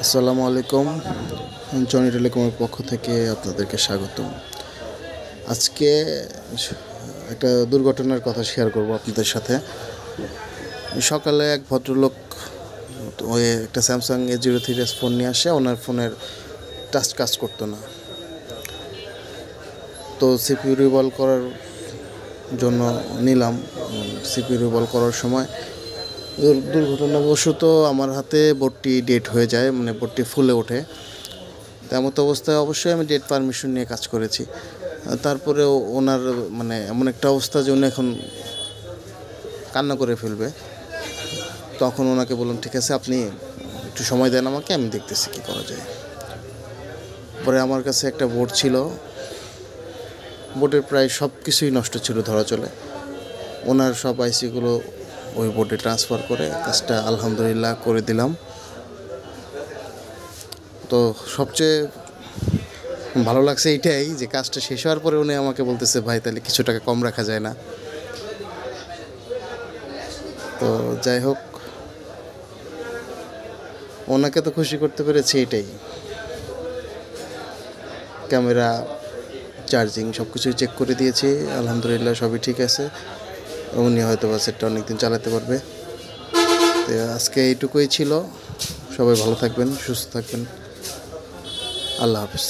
আসসালামু আলাইকুম। জনি টেলিকমের পক্ষ থেকে আপনাদেরকে স্বাগতম। আজকে একটা দুর্ঘটনার কথা শেয়ার করব আপনাদের সাথে। সকালে এক ভদ্রলোক ওই একটা স্যামসাং A03s ফোন নিয়ে আসে। ওনার ফোনের টাচ কাজ করতো না, তো সিপিইউ রিভলভ করার জন্য নিলাম। সিপিইউ রিভলভ করার সময় দুর্ঘটনাবশত আমার হাতে বোর্ডটি ডেট হয়ে যায়, মানে বোর্ডটি ফুলে ওঠে। তেমত অবস্থায় অবশ্যই আমি ডেট পারমিশন নিয়ে কাজ করেছি। তারপরেও ওনার মানে এমন একটা অবস্থা যে উনি এখন কান্না করে ফেলবে। তখন ওনাকে বললাম, ঠিক আছে, আপনি একটু সময় দেন আমাকে, আমি দেখতেছি কী করা যায়। পরে আমার কাছে একটা বোর্ড ছিল, বোর্ডের প্রায় সব কিছুই নষ্ট ছিল ধরা চলে। ওনার সব আইসিগুলো ওই বোর্ডে ট্রান্সফার করে কাজটা আলহামদুলিল্লাহ করে দিলাম। তো সবচেয়ে ভালো লাগছে এইটাই যে কাজটা শেষ হওয়ার পরে উনি আমাকে বলতেছে, ভাই তাহলে কিছু টাকা কম রাখা যায় না? তো যাই হোক, ওনাকে তো খুশি করতে পেরেছি, এটাই। ক্যামেরা, চার্জিং সব কিছুই চেক করে দিয়েছি, আলহামদুলিল্লাহ সবই ঠিক আছে। উনি হয়তো বা সেটটা অনেকদিন চালাতে পারবে। তো আজকে এইটুকুই ছিল। সবাই ভালো থাকবেন, সুস্থ থাকবেন। আল্লাহ হাফিজ।